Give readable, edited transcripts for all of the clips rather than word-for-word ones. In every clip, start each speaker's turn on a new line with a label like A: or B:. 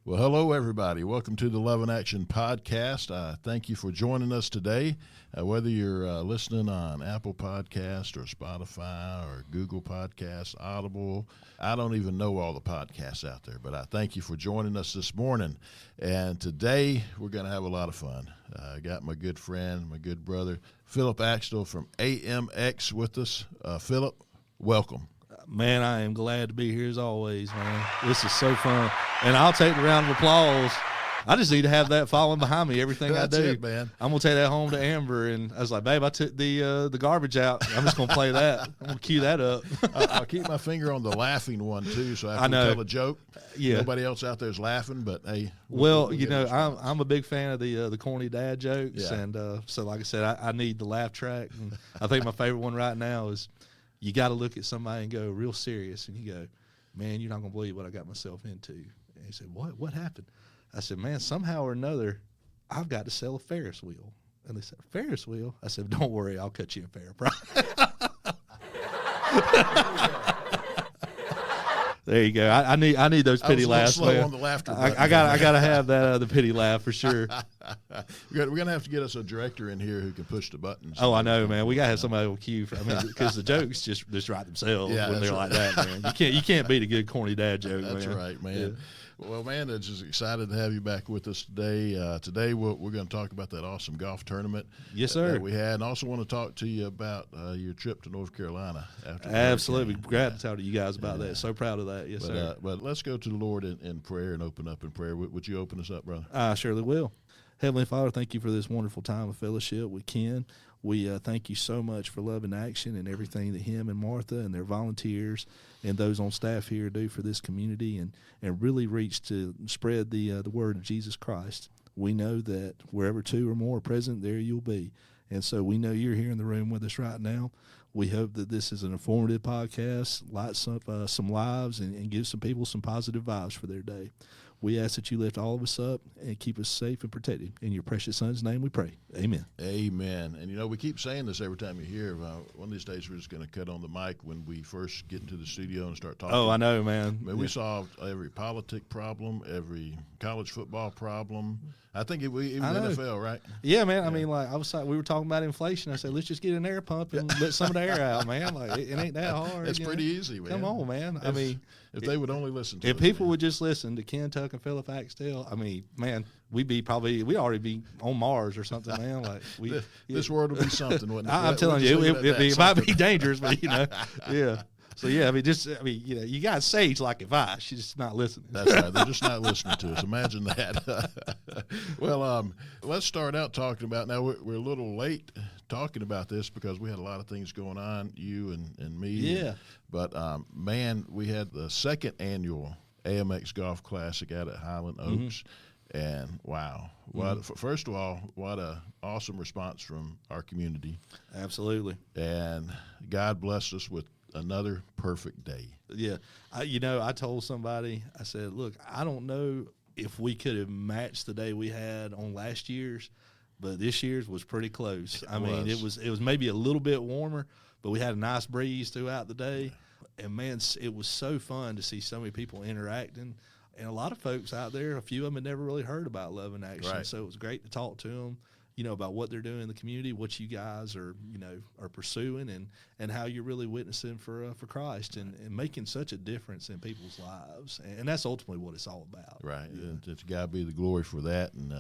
A: Well, hello, everybody. Welcome to the Love in Action podcast. Thank you for joining us today. Whether you're listening on Apple Podcast or Spotify or Google Podcasts, Audible, I don't even know all the podcasts out there, but I thank you for joining us this morning. And today we're going to have a lot of fun. I got my good friend, my good brother, Philip Axtell from AMX with us. Philip, welcome.
B: Man, I am glad to be here as always, man. This is so fun. And I'll take the round of applause. I just need to have that following behind me, everything
A: That's
B: I do.
A: it, man.
B: I'm going to take that home to Amber. And I was like, babe, I took the garbage out. I'm just going to play that. I'm going to cue that up.
A: I'll keep my finger on the laughing one, too, so after
B: I know.
A: we tell a joke,
B: Yeah.
A: nobody else out there is laughing, but, hey.
B: Well,
A: we'll
B: I'm a big fan of the corny dad jokes.
A: Yeah.
B: And so, like I said, I need the laugh track. And I think my favorite one right now is you got to look at somebody and go real serious. And you go, man, you're not going to believe what I got myself into. And he said, what happened? I said, man, somehow or another, I've got to sell a Ferris wheel. And they said, Ferris wheel? I said, don't worry, I'll cut you in fair price. There you go. I need those pity laughs.
A: Slow on the laughter button.
B: I gotta have that the pity laugh for sure.
A: We're gonna have to get us a director in here who can push the buttons.
B: Oh, I know, man. We gotta have somebody with cue. Because the jokes just write themselves when they're like that, man. You can't beat a good corny dad joke.
A: That's
B: man.
A: right, man.
B: Yeah.
A: Well, man, it's just excited to have you back with us today. Today we're going to talk about that awesome golf tournament.
B: Yes, sir.
A: That we had, and also want to talk to you about your trip to North Carolina. After the
B: Absolutely.
A: hurricane.
B: Glad to talk to you guys about that. So proud of that. Yes, sir.
A: But let's go to the Lord in prayer and open up in prayer. Would you open us up, brother?
B: I surely will. Heavenly Father, thank you for this wonderful time of fellowship with Ken. We thank you so much for Love in Action and everything that him and Martha and their volunteers and those on staff here do for this community and really reach to spread the word of Jesus Christ. We know that wherever two or more are present, there you'll be. And so we know you're here in the room with us right now. We hope that this is an informative podcast, lights up some lives, and gives some people some positive vibes for their day. We ask that you lift all of us up and keep us safe and protected. In your precious Son's name we pray. Amen.
A: Amen. And, we keep saying this every time you hear. One of these days we're just going to cut on the mic when we first get into the studio and start talking.
B: Oh, I know, man.
A: We solved every politic problem, every college football problem. I think even NFL, right?
B: Yeah, man. I mean, we were talking about inflation. I said, let's just get an air pump and let some of the air out, man. Like, it ain't that hard.
A: It's pretty easy, man.
B: Come on, man.
A: If they would only listen to
B: if
A: us,
B: people
A: man.
B: would just listen to Ken Tuck and Philip Axtell, man, we'd already be on Mars or something, man. Like
A: this world would be something, wouldn't it?
B: I'm telling you, it might be dangerous, but yeah. So yeah, you got sage like advice. She's just not listening.
A: That's right. They're just not listening to us. Imagine that. Well, let's start out talking about. Now we're a little late talking about this because we had a lot of things going on. You and me.
B: Yeah.
A: But man, we had the second annual AMX Golf Classic out at Highland Oaks. And wow, first of all, what a awesome response from our community.
B: Absolutely.
A: And God blessed us with another perfect day.
B: Yeah. I told somebody, I said, look, I don't know if we could have matched the day we had on last year's, but this year's was pretty close. It was maybe a little bit warmer, but we had a nice breeze throughout the day. And man, it was so fun to see so many people interacting. And a lot of folks out there, a few of them had never really heard about Love in Action.
A: Right.
B: So it was great to talk to them, about what they're doing in the community, what you guys are pursuing and how you're really witnessing for Christ and making such a difference in people's lives. And that's ultimately what it's all about.
A: Right.
B: Yeah.
A: And to God be the glory for that. And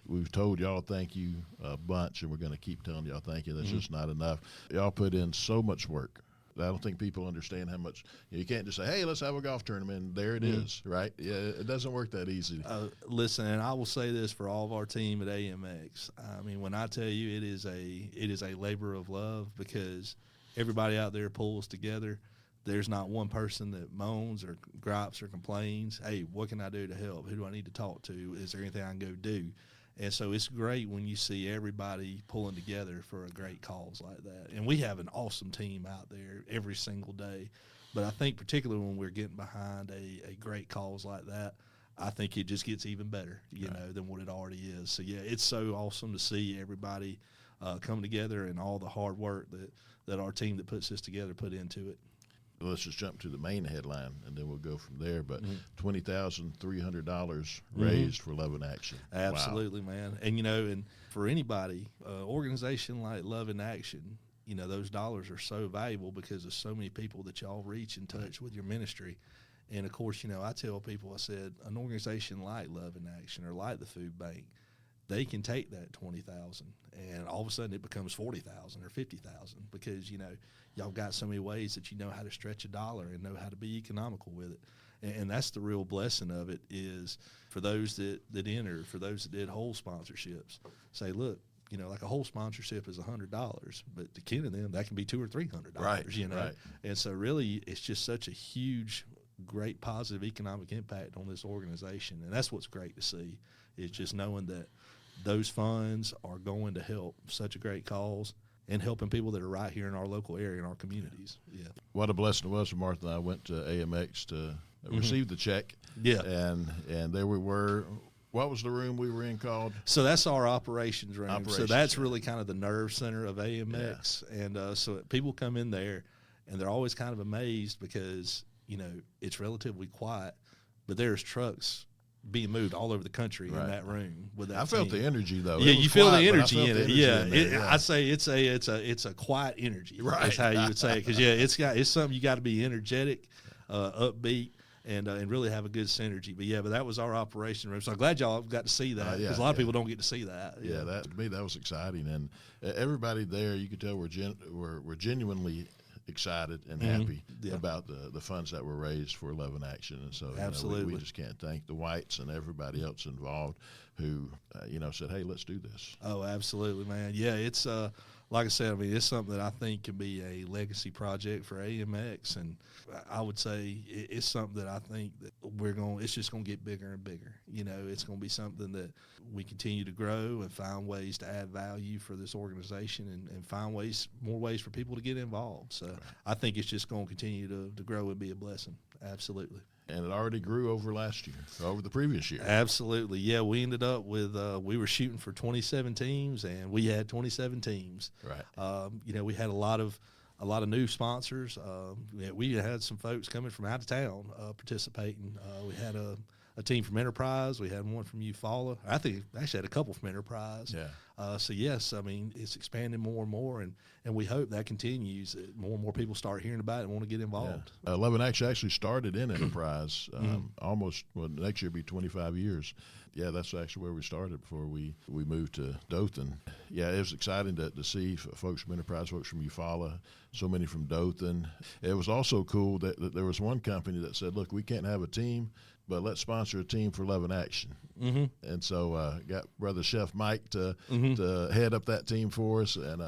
A: we've told y'all thank you a bunch, and we're going to keep telling y'all thank you. That's just not enough. Y'all put in so much work. I don't think people understand how much. You can't just say, hey, let's have a golf tournament, and there it is, right? Yeah, it doesn't work that easy.
B: Listen, and I will say this for all of our team at AMX. When I tell you it is a labor of love because everybody out there pulls together. There's not one person that moans or gripes or complains. Hey, what can I do to help? Who do I need to talk to? Is there anything I can go do? And so it's great when you see everybody pulling together for a great cause like that. And we have an awesome team out there every single day. But I think particularly when we're getting behind a great cause like that, I think it just gets even better, than what it already is. So, yeah, it's so awesome to see everybody come together and all the hard work that our team that puts this together put into it.
A: let's just jump to the main headline, and then we'll go from there. But $20,300 raised for Love in Action.
B: Absolutely,
A: wow.
B: man. And, and for anybody, organization like Love in Action, those dollars are so valuable because of so many people that y'all reach and touch with your ministry. And, of course, I tell people, I said, an organization like Love in Action or like the Food Bank, they can take that $20,000 and all of a sudden it becomes $40,000 or $50,000 because, y'all got so many ways that you know how to stretch a dollar and know how to be economical with it. And that's the real blessing of it is for those that enter, for those that did whole sponsorships, say, look, like a whole sponsorship is $100, but to Ken and them, that can be $200 or $300,
A: right,
B: Right. And so really it's just such a huge, great positive economic impact on this organization. And that's what's great to see is just knowing that those funds are going to help such a great cause and helping people that are right here in our local area, in our communities. Yeah.
A: What a blessing it was for Martha and I went to AMX to receive the check.
B: Yeah.
A: And there we were. What was the room we were in called?
B: So that's our operations room. So that's really kind of the nerve center of AMX. Yeah. And so people come in there and they're always kind of amazed because, it's relatively quiet, but there's trucks being moved all over the country in that room with that
A: I felt the energy though.
B: Yeah, you feel the energy in it.
A: Yeah,
B: I say it's a quiet energy.
A: Right.
B: That's how you would say it because it's something you got to be energetic, upbeat, and really have a good synergy. But that was our operation room. So I'm glad y'all got to see that because a lot of people don't get to see that.
A: Yeah, that to me that was exciting, and everybody there you could tell we're genuinely excited and happy about the funds that were raised for Love in Action. And so
B: absolutely.
A: We just can't thank the Whites and everybody else involved who said, hey, let's do this.
B: Oh, absolutely, man. Yeah, it's like I said, it's something that I think can be a legacy project for AMX, and I would say it's something that I think that it's just going to get bigger and bigger. It's going to be something that we continue to grow and find ways to add value for this organization and find more ways for people to get involved. So I think it's just going to continue to grow and be a blessing. Absolutely.
A: And it already grew over the previous year.
B: Absolutely. Yeah, we ended up with, we were shooting for 27 teams, and we had 27 teams.
A: Right.
B: We had a lot of new sponsors. We had some folks coming from out of town participating. We had a team from Enterprise. We had one from Eufaula. I think actually had a couple from Enterprise.
A: Yeah.
B: So yes, it's expanding more and more, and we hope that continues. More and more people start hearing about it and want to get involved.
A: Yeah. Love in Action actually started in Enterprise. Next year will be 25 years. Yeah, that's actually where we started before we moved to Dothan. Yeah, it was exciting to see folks from Enterprise, folks from Eufaula, so many from Dothan. It was also cool that there was one company that said, look, we can't have a team, but let's sponsor a team for Love in Action. Mm-hmm. And so got Brother Chef Mike to head up that team for us. And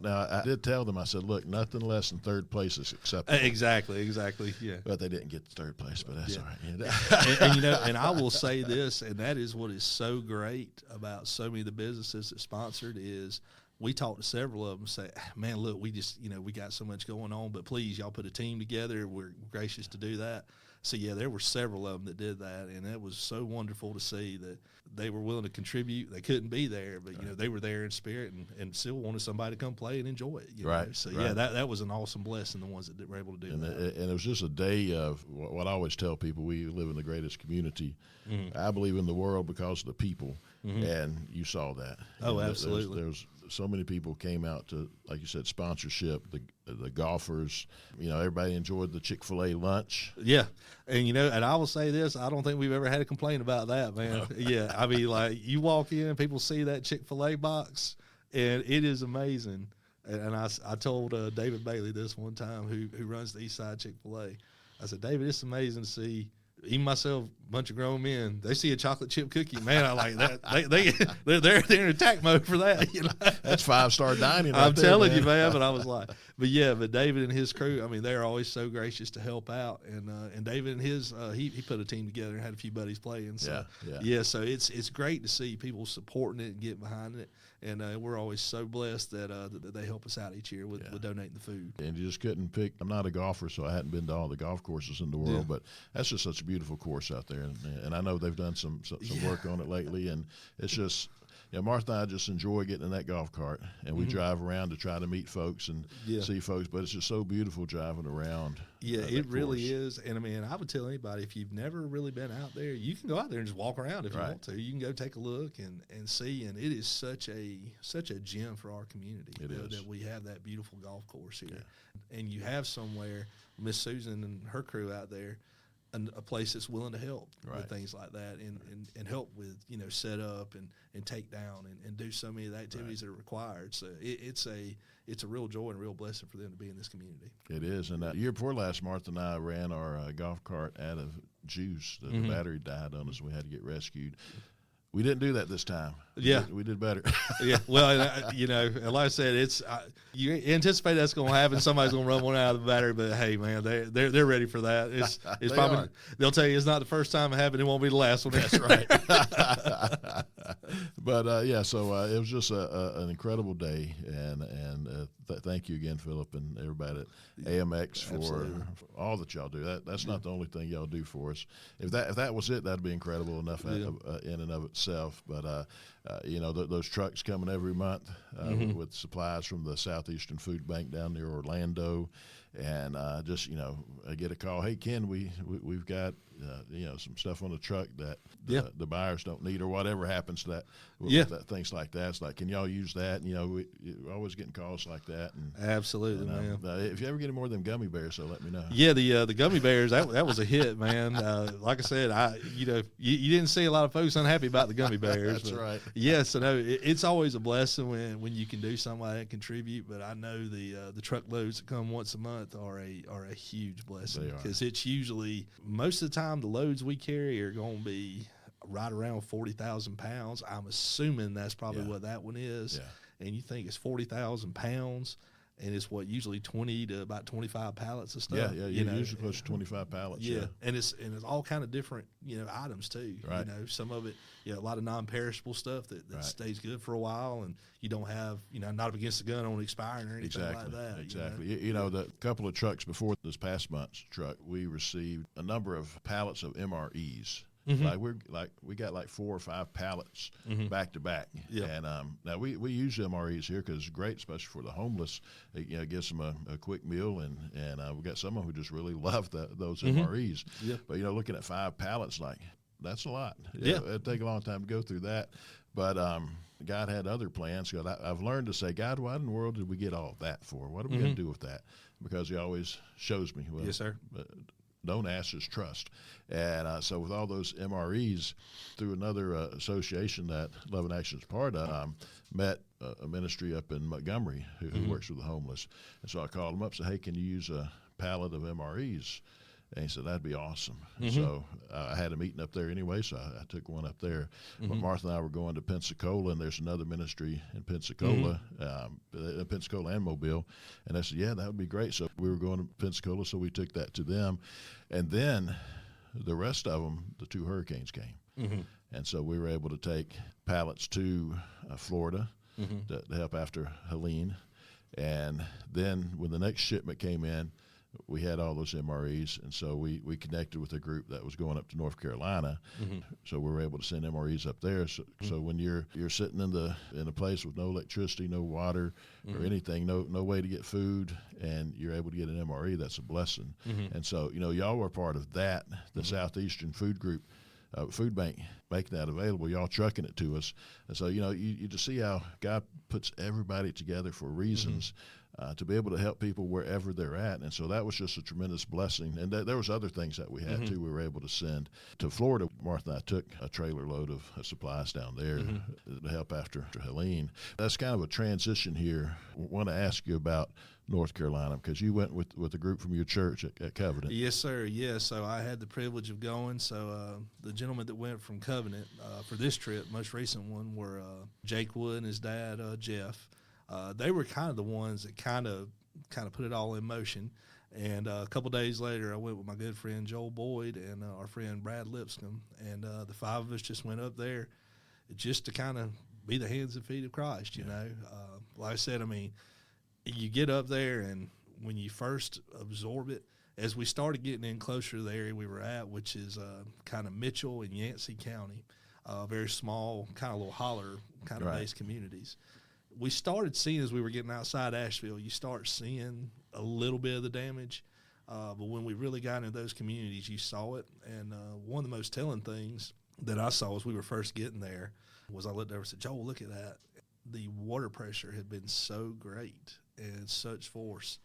A: now I did tell them, I said, look, nothing less than third place is acceptable.
B: Exactly, yeah.
A: But they didn't get to third place, but that's all right.
B: and I will say this, and that is what is so great about so many of the businesses that sponsored is we talked to several of them and say, man, look, we just, we got so much going on, but please, y'all put a team together. We're gracious to do that. So, yeah, there were several of them that did that, and it was so wonderful to see that they were willing to contribute. They couldn't be there, but, they were there in spirit and still wanted somebody to come play and enjoy it.
A: Right.
B: Know? So, yeah, that was an awesome blessing, the ones that were able to do that.
A: And it was just a day of what I always tell people, we live in the greatest community, I believe, in the world because of the people, and you saw that.
B: Oh, absolutely.
A: There's so many people came out to, like you said, sponsorship, the golfers. Everybody enjoyed the Chick-fil-A lunch.
B: Yeah. And, and I will say this, I don't think we've ever had a complaint about that, man. No. Yeah. Like you walk in, people see that Chick-fil-A box, and it is amazing. And I told David Bailey this one time, who runs the East Side Chick-fil-A. I said, David, it's amazing to see, even myself, a bunch of grown men, they see a chocolate chip cookie. Man, I like that. They're in attack mode for that.
A: That's 5-star dining.
B: I'm telling you, man. But I was like, but David and his crew, they're always so gracious to help out. And David and his, he put a team together and had a few buddies playing. So so it's great to see people supporting it and getting behind it. And we're always so blessed that they help us out each year with donating the food.
A: And you just couldn't pick. I'm not a golfer, so I hadn't been to all the golf courses in the world, but that's just such a beautiful course out there. And I know they've done some work on it lately, and it's just Yeah, Martha and I just enjoy getting in that golf cart, and we drive around to try to meet folks and see folks. But it's just so beautiful driving around.
B: Yeah, it really is. And I mean, I would tell anybody, if you've never really been out there, you can go out there and just walk around if you want to. You can go take a look and see. And it is such a gem for our community.
A: It is.
B: That we have that beautiful golf course here, and you have somewhere, Miss Susan and her crew out there, a place that's willing to help with things like that, and help with set up and take down and do so many of the activities that are required. So it's a real joy and a real blessing for them to be in this community.
A: It is. And the year before last, Martha and I ran our golf cart out of juice. The battery died on us, and we had to get rescued. We didn't do that this time. We did better.
B: Yeah, well, like I said, you anticipate that's going to happen. Somebody's going to run one out of the battery, but hey, man, they're ready for that. It's probably they'll tell you it's not the first time it happened. It won't be the last one.
A: That's right. But so it was just an incredible day, and thank you again, Philip, and everybody at AMX for all that y'all do. That's not the only thing y'all do for us. If that was it, that'd be incredible enough in and of itself. But those trucks coming every month with supplies from the Southeastern Food Bank down near Orlando, and I get a call. Hey, Ken, we've got some stuff on the truck that the buyers don't need, or whatever happens to that. Things like that. It's like, can y'all use that? We're always getting calls like that. And
B: absolutely, man.
A: If you ever get any more of them gummy bears, so let me know.
B: Yeah, the gummy bears, that was a hit, man. Like I said, you didn't see a lot of folks unhappy about the gummy bears.
A: That's right.
B: Yeah, so no, it's always a blessing when you can do something like that and contribute. But I know the truckloads that come once a month are a huge blessing, because it's usually, most of the time, the loads we carry are going to be right around 40,000 pounds. I'm assuming that's probably what that one is. Yeah. And you think it's 40,000 pounds, and it's usually 20 to about 25 pallets of stuff.
A: Yeah, usually close to 25 pallets. Yeah,
B: and it's all kind of different items too.
A: Right.
B: Some of it, a lot of non-perishable stuff that stays good for a while, and you don't have not up against the gun on expiring or anything like that.
A: Exactly. The couple of trucks before this past month's truck, we received a number of pallets of MREs. We got like 4 or 5 pallets back to back. Yeah. And now we use MREs here because it's great, especially for the homeless. It gives them a quick meal, and we got someone who just really love those MREs. Yeah. But looking at 5 pallets, that's a lot. It'd take a long time to go through that. But God had other plans. I've learned to say, God, why in the world did we get all that for? What are we going to do with that? Because He always shows me. Well,
B: yes, sir.
A: Don't ask, just trust. And so with all those MREs, through another association that Love and Action is part of, met a ministry up in Montgomery who works with the homeless. And so I called him up and said, hey, can you use a pallet of MREs? And he said, that'd be awesome. So I had a meeting up there anyway, so I took one up there. But Martha and I were going to Pensacola, and there's another ministry in Pensacola, Pensacola and Mobile. And I said, yeah, that would be great. So we were going to Pensacola, so we took that to them. And then the rest of them, the 2 hurricanes came. And so we were able to take pallets to Florida to help after Helene. And then when the next shipment came in, we had all those MREs, and so we connected with a group that was going up to North Carolina. So we were able to send MREs up there. So when you're sitting in a place with no electricity, no water, or anything, no way to get food, and you're able to get an MRE, that's a blessing. And so y'all were part of that, the Southeastern Food Group. Food Bank making that available, y'all trucking it to us. And so, you just see how God puts everybody together for reasons to be able to help people wherever they're at. And so that was just a tremendous blessing. And there was other things that we had, too, we were able to send to Florida. Martha and I took a trailer load of supplies down there to help after Helene. That's kind of a transition here. I want to ask you about North Carolina, because you went with a group from your church at Covenant.
B: Yes, sir. Yes. So I had the privilege of going. So the gentleman that went from Covenant for this trip, most recent one, were Jake Wood and his dad, Jeff. They were kind of the ones that kind of put it all in motion. And a couple days later, I went with my good friend Joel Boyd and our friend Brad Lipscomb, and the 5 of us just went up there just to kind of be the hands and feet of Christ. Like I said, I mean, you get up there, and when you first absorb it, as we started getting in closer to the area we were at, which is kind of Mitchell and Yancey County, very small, kind of little holler kind of
A: Right.
B: based communities. We started seeing, as we were getting outside Asheville, you start seeing a little bit of the damage. But when we really got into those communities, you saw it. And one of the most telling things that I saw as we were first getting there was I looked over and said, Joel, look at that. The water pressure had been so great and such force.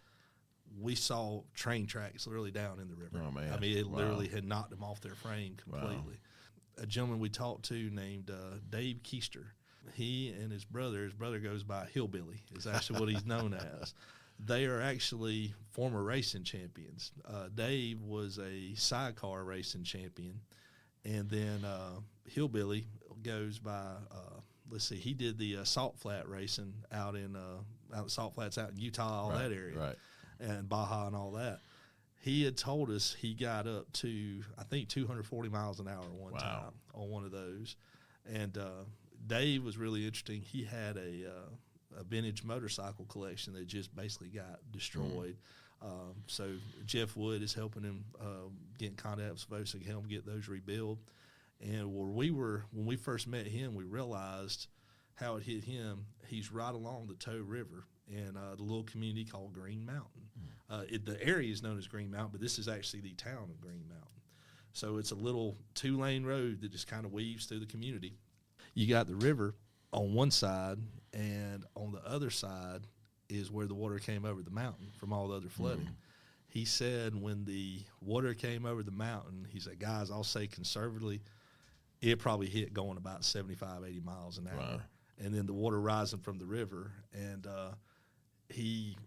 B: We saw train tracks literally down in the river.
A: Oh, man.
B: I mean, it
A: Wow.
B: literally had knocked them off their frame completely.
A: Wow.
B: A gentleman we talked to named Dave Keister, he and his brother goes by Hillbilly, is actually what he's known as. They are actually former racing champions. Dave was a sidecar racing champion, and then Hillbilly goes by, he did the Salt Flat racing out in Salt Flats out in Utah, all that area,
A: Right.
B: and Baja and all that. He had told us he got up to, I think, 240 miles an hour one
A: Wow.
B: time on one of those. And Dave was really interesting. He had a vintage motorcycle collection that just basically got destroyed. So Jeff Wood is helping him get in contact with folks that can help him get those rebuilt. And when we first met him, we realized how it hit him. He's right along the Tow River in the little community called Green Mountain. The area is known as Green Mountain, but this is actually the town of Green Mountain. So it's a little 2-lane road that just kind of weaves through the community. You got the river on one side, and on the other side is where the water came over the mountain from all the other flooding. He said when the water came over the mountain, he said, guys, I'll say conservatively, it probably hit going about 75, 80 miles an hour.
A: Wow.
B: And then the water rising from the river. And he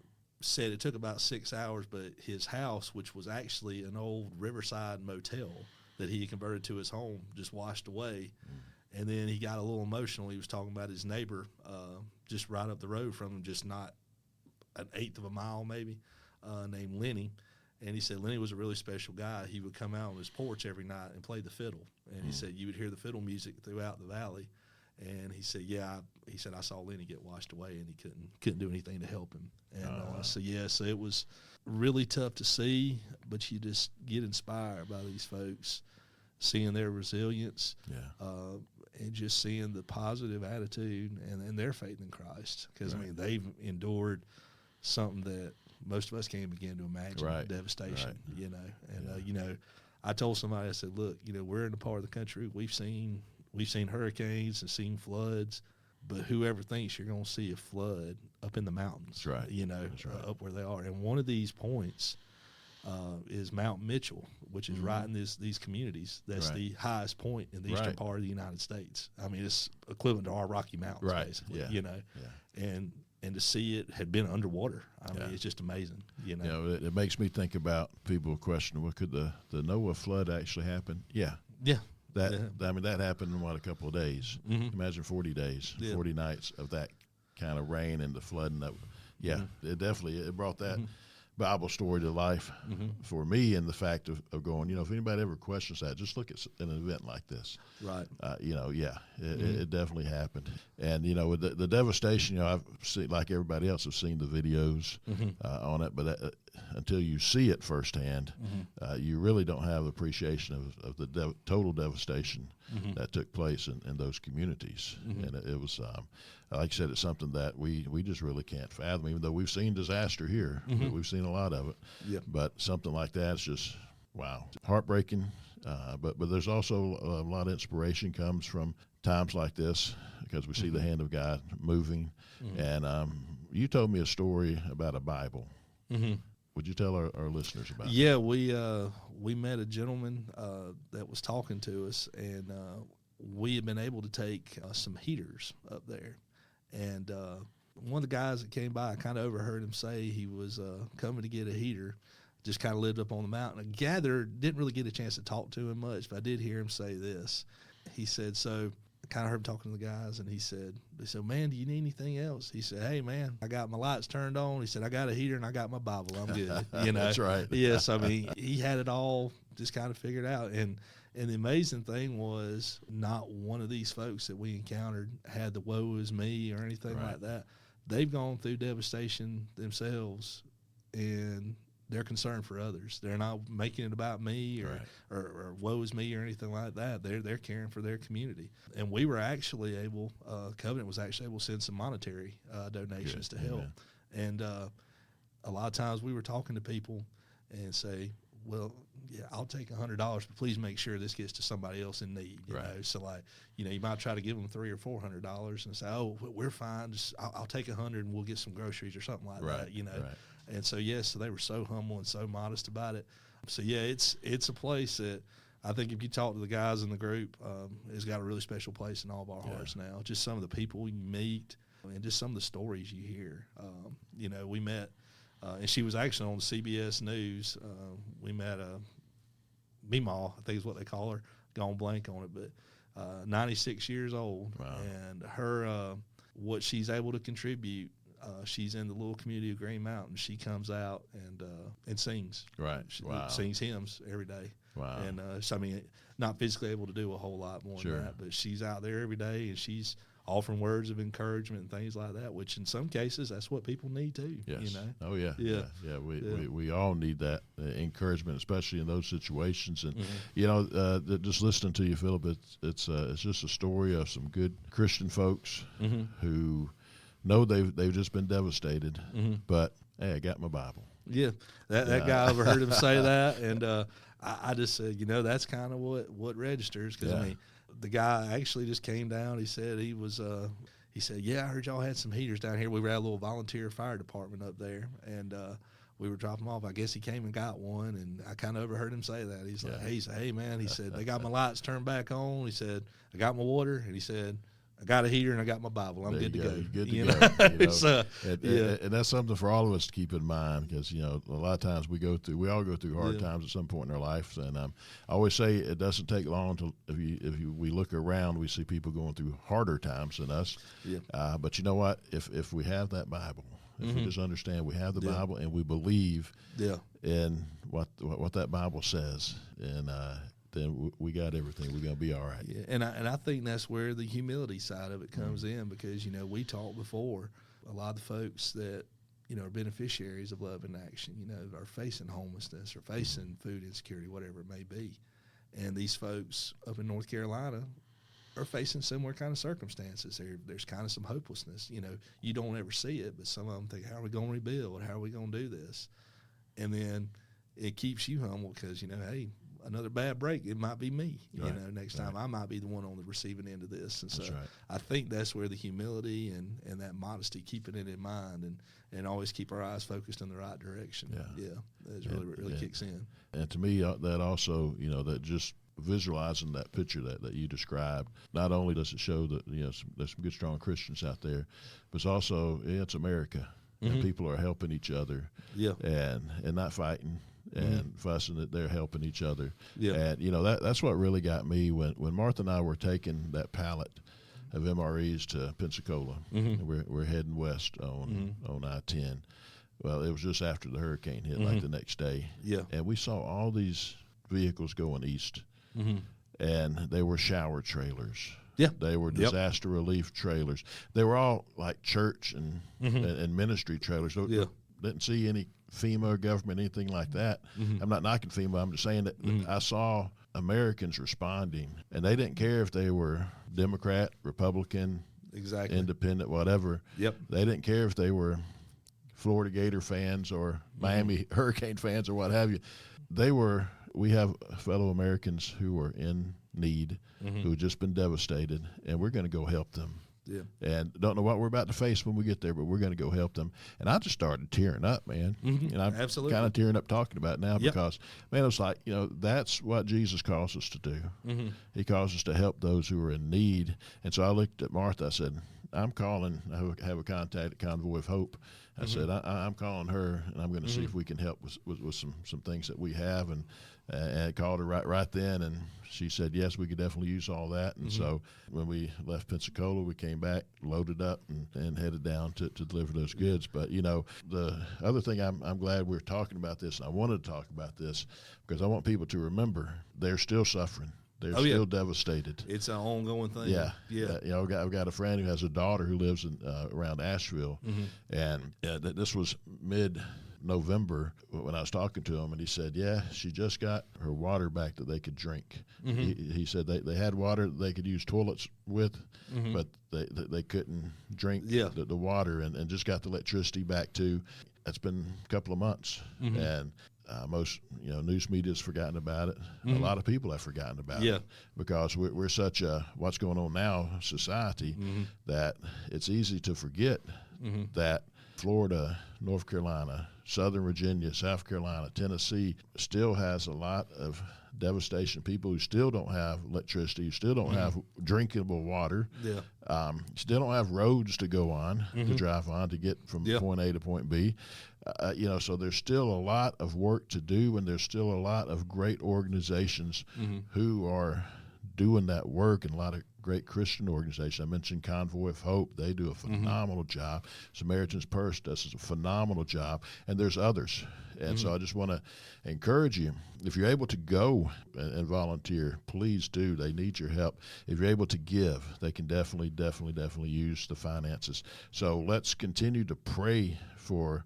B: said it took about 6 hours, but his house, which was actually an old riverside motel that he had converted to his home, just washed away. And then he got a little emotional. He was talking about his neighbor just right up the road from him, just not an eighth of a mile maybe, named Lenny. And he said Lenny was a really special guy. He would come out on his porch every night and play the fiddle. And he said you would hear the fiddle music throughout the valley. And he said, I saw Lenny get washed away, and he couldn't do anything to help him. And so it was really tough to see, but you just get inspired by these folks, seeing their resilience, and just seeing the positive attitude and their faith in Christ. Because, I mean, they've endured something that most of us can't begin to imagine, devastation, you know. And, you know, I told somebody, I said, look, you know, we're in a part of the country, we've seen hurricanes and seen floods, but whoever thinks you're going to see a flood up in the mountains, you know, up where they are. And one of these points is Mount Mitchell, which is right in these communities. That's the highest point in the eastern part of the United States. I mean, it's equivalent to our Rocky Mountains, basically, you know. And to see it had been underwater, I mean, it's just amazing, you know.
A: You know, it makes me think about people questioning, well, could the Noah flood actually happen? Yeah. I mean, that happened in, a couple of days. Imagine 40 days, 40 nights of that kind of rain and the flooding. It definitely brought that Bible story to life for me, and the fact of going, you know, if anybody ever questions that, just look at an event like this. Right. You know, it definitely happened. And, you know, with the devastation, you know, I've seen, like everybody else, have seen the videos on it, but until you see it firsthand, you really don't have appreciation of the total devastation that took place in those communities. And it was, like I said, it's something that we just really can't fathom, even though we've seen disaster here. We've seen a lot of it. But something like that is just, wow, heartbreaking. But there's also a lot of inspiration comes from times like this, because we see the hand of God moving. And you told me a story about a Bible. Would you tell our listeners about that?
B: Yeah, we met a gentleman that was talking to us, and we had been able to take some heaters up there. And one of the guys that came by, I kind of overheard him say he was coming to get a heater, just kind of lived up on the mountain. I gathered, didn't really get a chance to talk to him much, but I did hear him say this. He said, so I kind of heard him talking to the guys, and he said, man, do you need anything else? He said, hey, man, I got my lights turned on. He said, I got a heater and I got my Bible. I'm good. You know?
A: That's right.
B: Yes, I mean, he had it all just kind of figured out. And the amazing thing was, not one of these folks that we encountered had the woe is me or anything like that. They've gone through devastation themselves, and they're concerned for others. They're not making it about me or woe is me or anything like that. They're caring for their community. And we were actually able, Covenant was actually able to send some monetary donations to help. And a lot of times we were talking to people and say, well, yeah, I'll take $100, but please make sure this gets to somebody else in need. You know? So like, you might try to give them $300 or $400 and say, oh, we're fine. Just I'll take $100 and we'll get some groceries or something like that. And so so they were so humble and so modest about it. So yeah, it's a place that I think if you talk to the guys in the group, it's got a really special place in all of our hearts now. Just some of the people you meet and just some of the stories you hear. We met. And she was actually on CBS News. We met Meemaw, I think is what they call her. Gone blank on it, but 96 years old. Wow. And her, what she's able to contribute, she's in the little community of Green Mountain. She comes out and sings. Right. She sings hymns every day. Wow. And not physically able to do a whole lot more than that, but she's out there every day and she's offering words of encouragement and things like that, which in some cases that's what people need too. Yes. Oh yeah. Yeah. We all need that encouragement, especially in those situations. And just listening to you, Philip, it's just a story of some good Christian folks who know they've just been devastated, but hey, I got my Bible. Yeah, that guy overheard him say that, and I just said, that's kind of what registers, because the guy actually just came down. He said he said, yeah, I heard y'all had some heaters down here. We were at a little volunteer fire department up there, and we were dropping them off. I guess he came and got one, and I kind of overheard him say that. He's like, hey, man, he said, they got my lights turned back on. He said, I got my water, and he said, I got a heater and I got my Bible. I'm good to go. You're good to go.
A: And that's something for all of us to keep in mind, because a lot of times we all go through hard times at some point in our lives, and I always say it doesn't take long to we look around, we see people going through harder times than us. But you know what? If we have that Bible, if we just understand we have the Bible and we believe in what that Bible says, and then we got everything. We're going to be all right.
B: Yeah, and I think that's where the humility side of it comes in, because, we talked before, a lot of the folks that, are beneficiaries of Love in Action, are facing homelessness or facing food insecurity, whatever it may be. And these folks up in North Carolina are facing similar kind of circumstances. There's kind of some hopelessness. You don't ever see it, but some of them think, how are we going to rebuild? How are we going to do this? And then it keeps you humble because, hey, another bad break, it might be me. Next time I might be the one on the receiving end of this. And so I think that's where the humility and that modesty, keeping it in mind and always keep our eyes focused in the right direction. That really kicks in.
A: And to me, that also, that just visualizing that picture that you described, not only does it show that there's some good, strong Christians out there, but it's also it's America, and people are helping each other, and not fighting and fussing, that they're helping each other. And that's what really got me when Martha and I were taking that pallet of MREs to Pensacola. We're heading west on I-10. Well, it was just after the hurricane hit, like the next day. And we saw all these vehicles going east, and they were shower trailers. They were disaster relief trailers. They were all like church and ministry trailers. So didn't see any FEMA government, anything like that. I'm not knocking FEMA. I'm just saying that I saw Americans responding, and they didn't care if they were Democrat, Republican, independent, whatever. They didn't care if they were Florida Gator fans or Miami Hurricane fans or what have you. We have fellow Americans who are in need, who have just been devastated, and we're going to go help them. And don't know what we're about to face when we get there, but we're going to go help them. And I just started tearing up, man. And I'm kind of tearing up talking about it now because, man, it's like, that's what Jesus calls us to do. He calls us to help those who are in need. And so I looked at Martha. I said, I'm calling. I have a contact at Convoy of Hope. I said, I'm calling her, and I'm going to see if we can help with some things that we have. And I called her right then, and she said, yes, we could definitely use all that. And so when we left Pensacola, we came back, loaded up, and headed down to deliver those goods. But, the other thing, I'm glad we're talking about this, and I wanted to talk about this because I want people to remember they're still suffering. They're still devastated.
B: It's an ongoing thing.
A: I've got a friend who has a daughter who lives in around Asheville, and this was November when I was talking to him, and he said, yeah, she just got her water back that they could drink. He said they had water that they could use toilets with, but they couldn't drink the water, and just got the electricity back too. That's been a couple of months, and most news media has forgotten about it. A lot of people have forgotten about it because we're such a what's going on now society that it's easy to forget that Florida, North Carolina, Southern Virginia, South Carolina, Tennessee still has a lot of devastation. People who still don't have electricity, who still don't have drinkable water, still don't have roads to go on, to drive on, to get from point A to point B. So there's still a lot of work to do, and there's still a lot of great organizations who are doing that work, and a lot of great Christian organizations. I mentioned Convoy of Hope. They do a phenomenal job. Samaritan's Purse does a phenomenal job, and there's others. And so I just want to encourage you, if you're able to go and volunteer, please do. They need your help. If you're able to give, they can definitely use the finances. So let's continue to pray for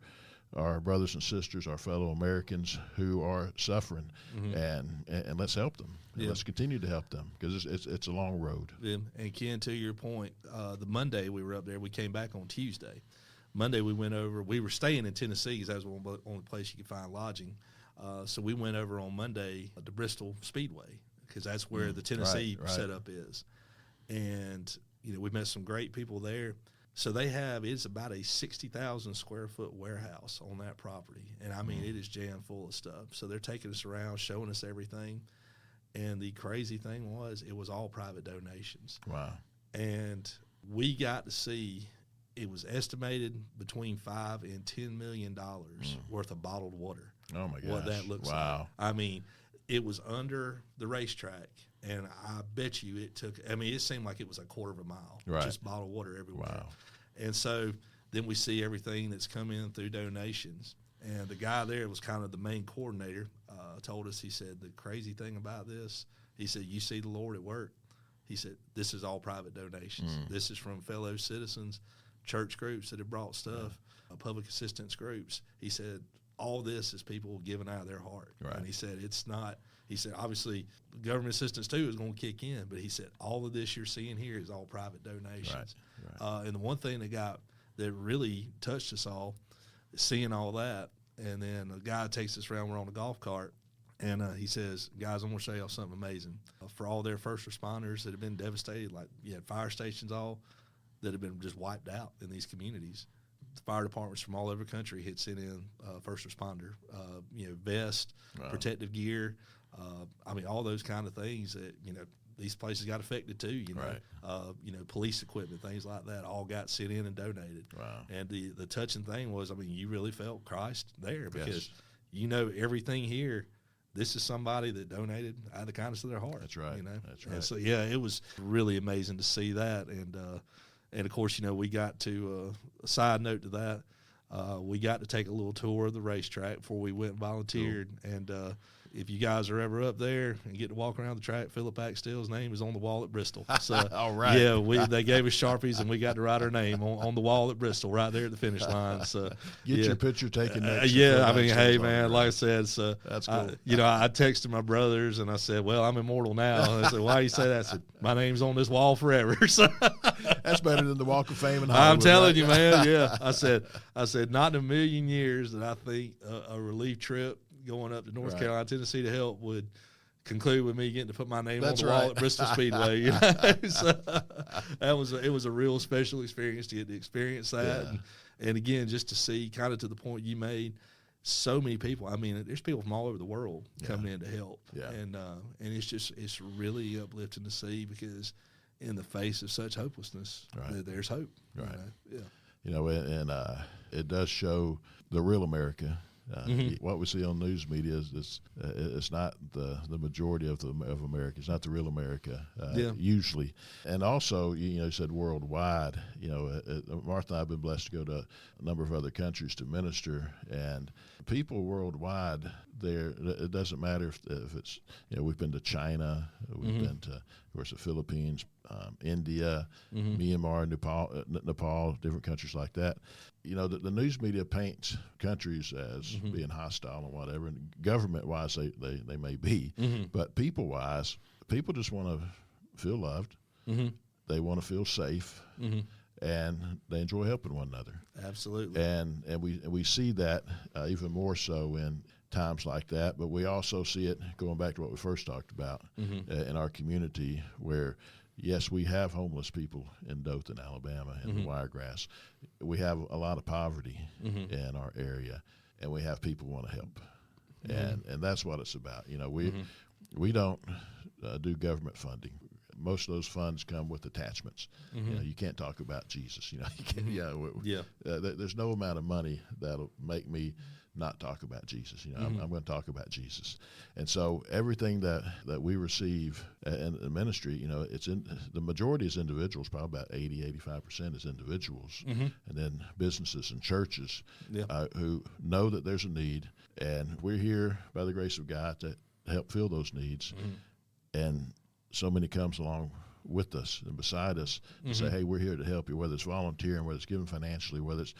A: our brothers and sisters, our fellow Americans who are suffering, and let's help them. Let's continue to help them, because it's a long road.
B: And Ken, to your point, the Monday we were up there, we came back on Tuesday. Monday we went over. We were staying in Tennessee because that was the only place you could find lodging. So we went over on Monday to Bristol Speedway, because that's where the Tennessee setup is. And we met some great people there. So it's about a 60,000 square foot warehouse on that property. And I mean, it is jam full of stuff. So they're taking us around, showing us everything. And the crazy thing was, it was all private donations.
A: Wow.
B: And we got to see, it was estimated between $5 and $10 million worth of bottled water.
A: Oh my gosh.
B: What that looks like. I mean, it was under the racetrack. And I bet you it seemed like it was a quarter of a mile, just bottled water everywhere.
A: Wow.
B: And so then we see everything that's come in through donations. And the guy there was kind of the main coordinator, told us, he said, the crazy thing about this, he said, you see the Lord at work. He said, this is all private donations. This is from fellow citizens, church groups that have brought stuff, public assistance groups. He said, all this is people giving out of their heart. And he said, it's not. He said, obviously, government assistance, too, is going to kick in. But he said, all of this you're seeing here is all private donations. And the one thing that really touched us all is seeing all that. And then a guy takes us around. We're on a golf cart. And he says, guys, I'm going to show y'all something amazing. For all their first responders that have been devastated, like you had fire stations all that have been just wiped out in these communities. The fire departments from all over the country had sent in first responder, vest, protective gear. All those kind of things that, these places got affected too, police equipment, things like that, all got sent in and donated. Wow. And the touching thing was, you really felt Christ there, because everything here, this is somebody that donated out of the kindness of their heart.
A: That's right. That's right.
B: And so, it was really amazing to see that. And of course, we got to, a side note to that, we got to take a little tour of the racetrack before we went and volunteered. Cool. And if you guys are ever up there and get to walk around the track, Philip Axtell's name is on the wall at Bristol. So,
A: all right.
B: Yeah, they gave us Sharpies, and we got to write our name on the wall at Bristol, right there at the finish line. So
A: get your picture taken next.
B: Hey, man, like I said, so
A: that's cool.
B: I texted my brothers, and I said, well, I'm immortal now. And I said, why do you say that? I said, my name's on this wall forever. So
A: that's better than the Walk of Fame in Hollywood.
B: I'm telling you, man. Yeah, I said, not in a million years that I think a relief trip going up to North Carolina, Tennessee to help would conclude with me getting to put my name on the wall at Bristol Speedway. So it was a real special experience to get to experience that, and again, just to see, kind of to the point you made, so many people. There's people from all over the world coming in to help, and it's really uplifting to see, because in the face of such hopelessness, there's hope.
A: And it does show the real America. What we see on news media is it's not the majority of America. It's not the real America usually. And also, you said worldwide. Martha and I have been blessed to go to a number of other countries to minister, and people worldwide, there. It doesn't matter if it's, we've been to China, we've been to, of course, the Philippines, India, Myanmar, Nepal, different countries like that. The news media paints countries as being hostile and whatever, and government-wise they may be, but people-wise, people just want to feel loved. They want to feel safe, and they enjoy helping one another.
B: Absolutely.
A: And we see that even more so in times like that, but we also see it going back to what we first talked about in our community, where yes, we have homeless people in Dothan, Alabama, and the Wiregrass. We have a lot of poverty in our area, and we have people who want to help, and that's what it's about. We don't do government funding. Most of those funds come with attachments. You can't talk about Jesus. You can't. There's no amount of money that'll make me not talk about Jesus. I'm going to talk about Jesus. And so everything that we receive in the ministry, it's in the majority is individuals, probably about 80-85% is individuals, and then businesses and churches who know that there's a need, and we're here by the grace of God to help fill those needs. And so many comes along with us and beside us to say, hey, we're here to help you, whether it's volunteering, whether it's giving financially, whether it's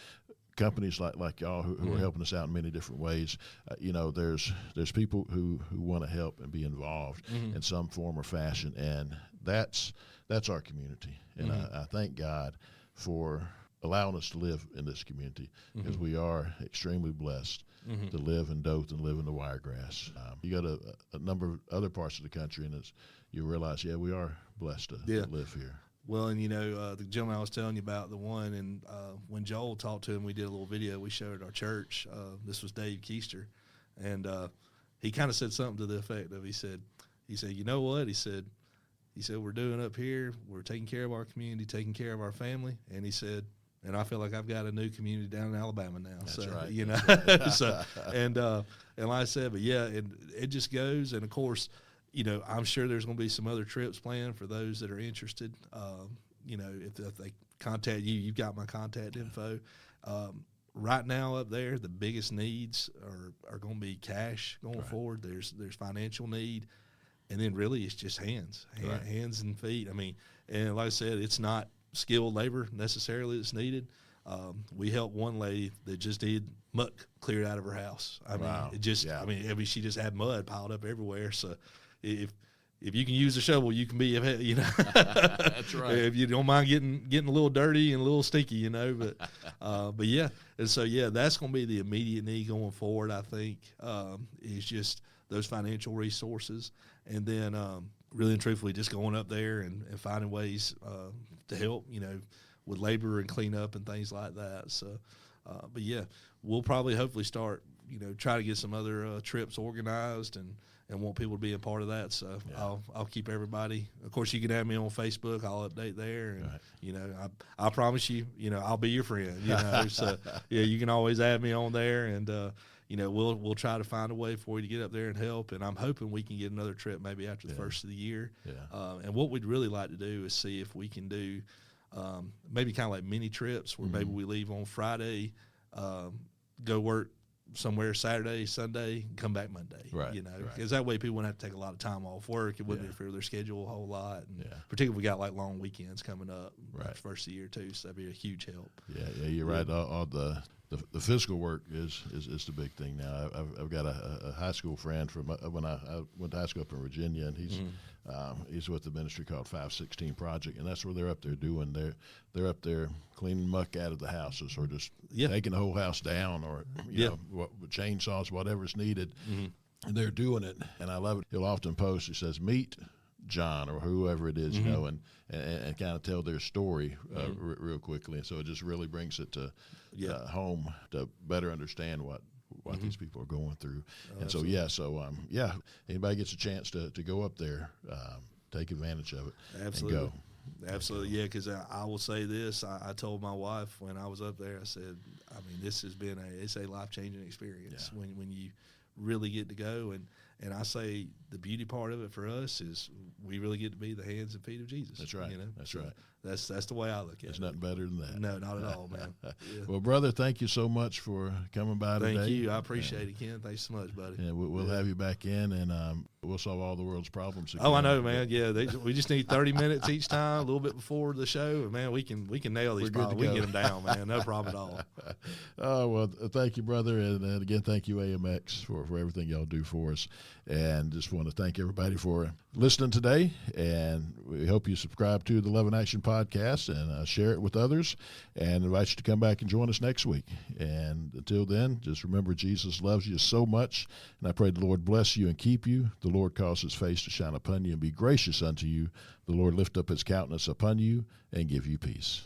A: companies like y'all who are helping us out in many different ways. There's people who want to help and be involved in some form or fashion, and that's our community. And I thank God for allowing us to live in this community, because we are extremely blessed to live in Dothan, live in the Wiregrass. You go to a number of other parts of the country, and you realize, we are blessed to live here.
B: Well, and the gentleman I was telling you about, the one, and when Joel talked to him, we did a little video we showed at our church. This was Dave Keister, and he kind of said something to the effect of, he said, you know what? He said, we're doing up here, we're taking care of our community, taking care of our family, and he said, and I feel like I've got a new community down in Alabama now.
A: That's
B: so,
A: right.
B: So, and like I said, but and it just goes. And of course, I'm sure there's going to be some other trips planned for those that are interested. If they contact you, you've got my contact info. Right now up there, the biggest needs are going to be cash going forward. There's financial need, and then really it's just hands and feet. I mean, and like I said, it's not skilled labor necessarily that's needed. We helped one lady that just needed muck cleared out of her house. I mean, she just had mud piled up everywhere. So if you can use a shovel, you can be,
A: That's right.
B: If you don't mind getting a little dirty and a little stinky, but yeah. And so, that's going to be the immediate need going forward, I think, is just those financial resources. And then, really and truthfully, just going up there and finding ways to help, with labor and cleanup and things like that. So, but we'll probably hopefully start, try to get some other trips organized and want people to be a part of that. So I'll keep everybody. Of course, you can add me on Facebook. I'll update there, and I promise you, I'll be your friend. So you can always add me on there, and we'll try to find a way for you to get up there and help. And I'm hoping we can get another trip maybe after the first of the year. And what we'd really like to do is see if we can do maybe kind of like mini trips where maybe we leave on Friday, go work somewhere Saturday, Sunday, and come back Monday. Because that way people wouldn't have to take a lot of time off work. It wouldn't interfere with their schedule a whole lot. And particularly if we got like long weekends coming up first of the year too, so that'd be a huge help. You're
A: right. All the physical work is the big thing now. I've got a high school friend from when I went to high school up in Virginia, and he's with the ministry called 516 Project, and that's where they're up there doing. They're up there cleaning muck out of the houses, or just taking the whole house down, or with chainsaws, whatever's needed. And they're doing it, and I love it. He'll often post. He says, "Meet John," or whoever it is, and kind of tell their story real quickly, and so it just really brings it to home to better understand what these people are going through. And so anybody gets a chance to go up there, take advantage of it.
B: Absolutely.
A: And go.
B: Absolutely, because I will say this. I told my wife when I was up there, I said, this has been it's a life-changing experience when you really get to go. And I say the beauty part of it for us is we really get to be the hands and feet of Jesus.
A: That's right. That's right.
B: That's the way I look at it.
A: There's nothing better than that.
B: No, not at all, man. Yeah.
A: Well, brother, thank you so much for coming by today.
B: Thank you. I appreciate it, Ken. Thanks so much, buddy.
A: And we'll have you back in, and we'll solve all the world's problems.
B: Oh, I know, man. Yeah, we just need 30 minutes each time, a little bit before the show, and man, we can nail these problems. We can get them down, man. No problem at all.
A: Oh, well, thank you, brother, and again, thank you, AMX, for everything y'all do for us. And just want to thank everybody for listening today, and we hope you subscribe to the Love in Action podcast and share it with others, and invite you to come back and join us next week. And until then, just remember Jesus loves you so much, and I pray the Lord bless you and keep you. The Lord cause his face to shine upon you and be gracious unto you. The Lord lift up his countenance upon you and give you peace.